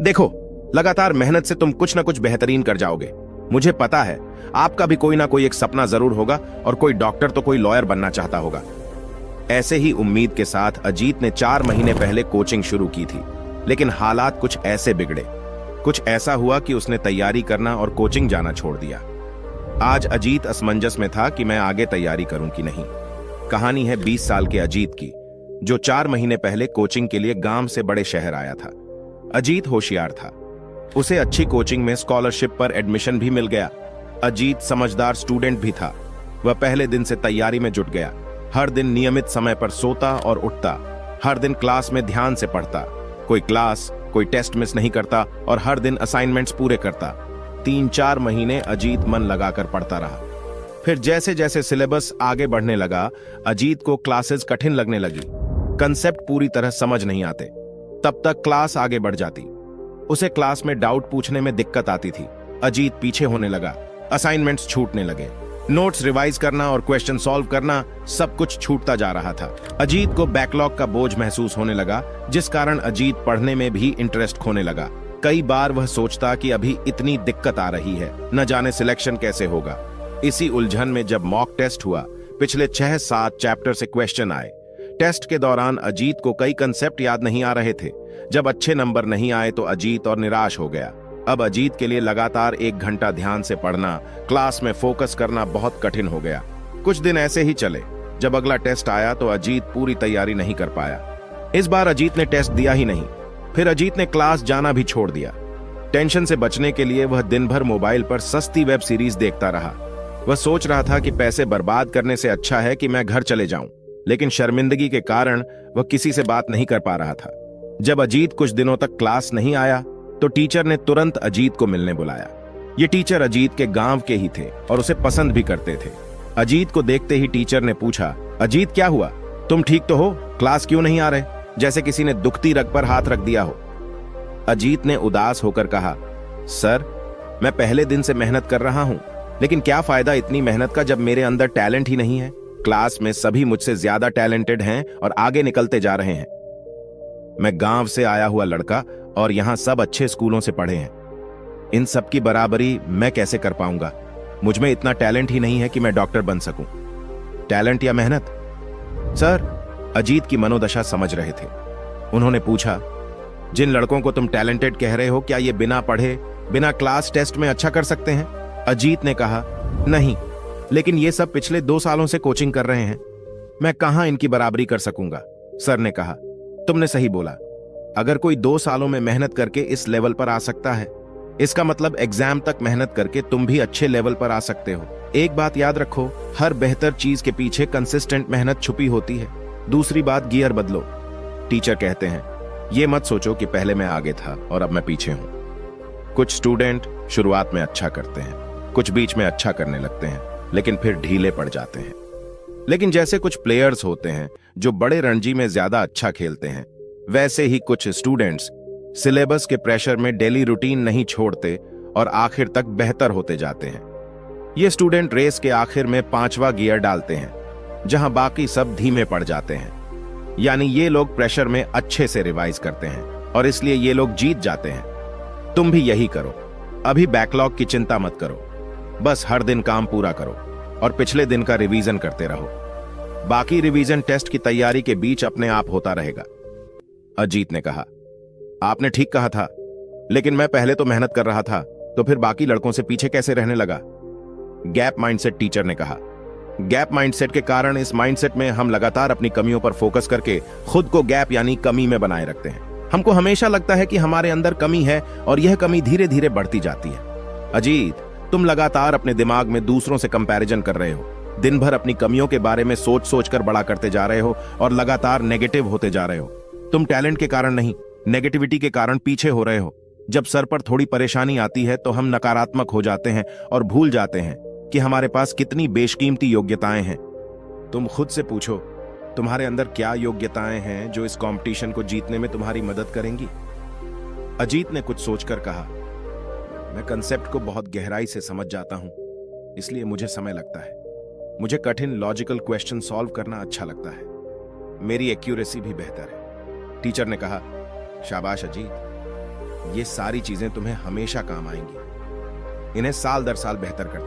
देखो, लगातार मेहनत से तुम कुछ ना कुछ बेहतरीन कर जाओगे। मुझे पता है आपका भी कोई ना कोई एक सपना जरूर होगा और कोई डॉक्टर तो कोई लॉयर बनना चाहता होगा। ऐसे ही उम्मीद के साथ अजीत ने 4 महीने पहले कोचिंग शुरू की थी, लेकिन हालात कुछ ऐसे बिगड़े, कुछ ऐसा हुआ कि उसने तैयारी करना और कोचिंग जाना छोड़ दिया। आज अजीत असमंजस में था कि मैं आगे तैयारी करूं कि नहीं। कहानी है 20 साल के अजीत की, जो 4 महीने पहले कोचिंग के लिए गांव से बड़े शहर आया था। अजीत होशियार था, उसे अच्छी कोचिंग में स्कॉलरशिप पर एडमिशन भी मिल गया। अजीत समझदार स्टूडेंट भी था। वह पहले दिन से तैयारी में जुट गया। हर दिन नियमित समय पर सोता और उठता, हर दिन क्लास में ध्यान से पढ़ता, कोई क्लास कोई टेस्ट मिस नहीं करता और हर दिन असाइनमेंट्स पूरे करता। 3-4 महीने अजीत मन लगाकर पढ़ता रहा। फिर जैसे जैसे सिलेबस आगे बढ़ने लगा, अजीत को क्लासेस कठिन लगने लगी। कंसेप्ट पूरी तरह समझ नहीं आते। तब तक क्लास आगे बढ़ जाती, उसे क्लास में डाउट पूछने में दिक्कत आती थी। अजीत पीछे होने लगा, असाइनमेंट्स छूटने लगे, नोट्स रिवाइज करना और क्वेश्चन सॉल्व करना, सब कुछ छूटता जा रहा था। अजीत को बैकलॉग का बोझ महसूस होने लगा, जिस कारण अजीत पढ़ने में भी इंटरेस्ट खोने लगा। कई बार वह सोचता कि अभी इतनी दिक्कत आ रही है, न जाने सिलेक्शन कैसे होगा। इसी उलझन में जब मॉक टेस्ट हुआ, पिछले 6-7 चैप्टर से क्वेश्चन आए। टेस्ट के दौरान अजीत को कई कंसेप्ट याद नहीं आ रहे थे। जब अच्छे नंबर नहीं आए तो अजीत और निराश हो गया। अब अजीत के लिए लगातार 1 घंटा ध्यान से पढ़ना, क्लास में फोकस करना बहुत कठिन हो गया। कुछ दिन ऐसे ही चले। जब अगला टेस्ट आया तो अजीत पूरी तैयारी नहीं कर पाया। इस बार अजीत ने टेस्ट दिया ही नहीं। फिर अजीत ने क्लास जाना भी छोड़ दिया। टेंशन से बचने के लिए वह दिन भर मोबाइल पर सस्ती वेब सीरीज देखता रहा। वह सोच रहा था कि पैसे बर्बाद करने से अच्छा है कि मैं घर चले जाऊं, लेकिन शर्मिंदगी के कारण वह किसी से बात नहीं कर पा रहा था। जब अजीत कुछ दिनों तक क्लास नहीं आया तो टीचर ने तुरंत अजीत को मिलने बुलाया। ये टीचर अजीत के गांव के ही थे और उसे पसंद भी करते थे। अजीत को देखते ही टीचर ने पूछा, अजीत क्या हुआ, तुम ठीक तो हो? क्लास क्यों नहीं आ रहे? जैसे किसी ने दुखती रग पर हाथ रख दिया हो। अजीत ने उदास होकर कहा, सर, मैं पहले दिन से मेहनत कर रहा हूं, लेकिन क्या फायदा इतनी मेहनत का जब मेरे अंदर टैलेंट ही नहीं है। क्लास में सभी मुझसे ज्यादा टैलेंटेड हैं और आगे निकलते जा रहे हैं। मैं गांव से आया हुआ लड़का और यहां सब अच्छे स्कूलों से पढ़े हैं। इन सब की बराबरी मैं कैसे कर पाऊंगा? मुझ में इतना टैलेंट ही नहीं है कि मैं डॉक्टर बन सकूं। टैलेंट या मेहनत? सर, अजीत की मनोदशा समझ रहे थे। उन्होंने पूछा, जिन लड़कों को तुम टैलेंटेड कह रहे हो, क्या ये बिना पढ़े, बिना क्लास टेस्ट में अच्छा कर सकते हैं? अजीत ने कहा, नहीं, लेकिन ये सब पिछले 2 सालों से कोचिंग कर रहे हैं। मैं कहां इनकी बराबरी कर सकूंगा? सर ने कहा, तुमने सही बोला। अगर कोई 2 सालों में मेहनत करके इस लेवल पर आ सकता है, इसका मतलब एग्जाम तक मेहनत करके तुम भी अच्छे लेवल पर आ सकते हो। एक बात याद रखो, हर बेहतर चीज के पीछे कंसिस्टेंट मेहनत छुपी होती है। दूसरी बात, गियर बदलो। टीचर कहते हैं, ये मत सोचो कि पहले मैं आगे था और अब मैं पीछे हूं। कुछ स्टूडेंट शुरुआत में अच्छा करते हैं, कुछ बीच में अच्छा करने लगते हैं, लेकिन फिर ढीले पड़ जाते हैं। लेकिन जैसे कुछ प्लेयर्स होते हैं जो बड़े रणजी में ज्यादा अच्छा खेलते हैं, वैसे ही कुछ स्टूडेंट्स सिलेबस के प्रेशर में डेली रूटीन नहीं छोड़ते और आखिर तक बेहतर होते जाते हैं। ये स्टूडेंट रेस के आखिर में 5वां गियर डालते हैं, जहां बाकी सब धीमे पड़ जाते हैं। यानी ये लोग प्रेशर में अच्छे से रिवाइज करते हैं और इसलिए ये लोग जीत जाते हैं। तुम भी यही करो। अभी बैकलॉग की चिंता मत करो, बस हर दिन काम पूरा करो और पिछले दिन का रिवीजन करते रहो। बाकी रिवीजन टेस्ट की तैयारी के बीच अपने आप होता रहेगा। अजीत ने कहा, आपने ठीक कहा था, लेकिन मैं पहले तो मेहनत कर रहा था, तो फिर बाकी लड़कों से पीछे कैसे रहने लगा? गैप माइंडसेट, टीचर ने कहा। गैप माइंडसेट के कारण इस माइंडसेट में हम लगातार अपनी कमियों पर फोकस करके खुद को गैप यानी कमी में बनाए रखते हैं। हमको हमेशा लगता है कि हमारे अंदर कमी है और यह कमी धीरे धीरे बढ़ती जाती है। अजीत, तुम लगातार अपने दिमाग में दूसरों से कंपैरिजन कर रहे हो। दिन भर अपनी कमियों के बारे में सोच सोच कर बड़ा करते जा रहे हो और लगातार नेगेटिव होते जा रहे हो। तुम टैलेंट के कारण नहीं, नेगेटिविटी के कारण पीछे हो रहे हो। जब सर पर थोड़ी परेशानी आती है तो हम नकारात्मक हो जाते हैं और भूल जाते हैं कि हमारे पास कितनी बेशकीमती योग्यताएं हैं। तुम खुद से पूछो, तुम्हारे अंदर क्या योग्यताएं हैं जो इस कंपटीशन को जीतने में तुम्हारी मदद करेंगी? अजीत ने कुछ सोचकर कहा, मैं कंसेप्ट को बहुत गहराई से समझ जाता हूं, इसलिए मुझे समय लगता है। मुझे कठिन लॉजिकल क्वेश्चन सॉल्व करना अच्छा लगता है। मेरी एक्यूरेसी भी बेहतर है। टीचर ने कहा, शाबाश अजीत, ये सारी चीजें तुम्हें हमेशा काम आएंगी। इन्हें साल दर साल बेहतर करते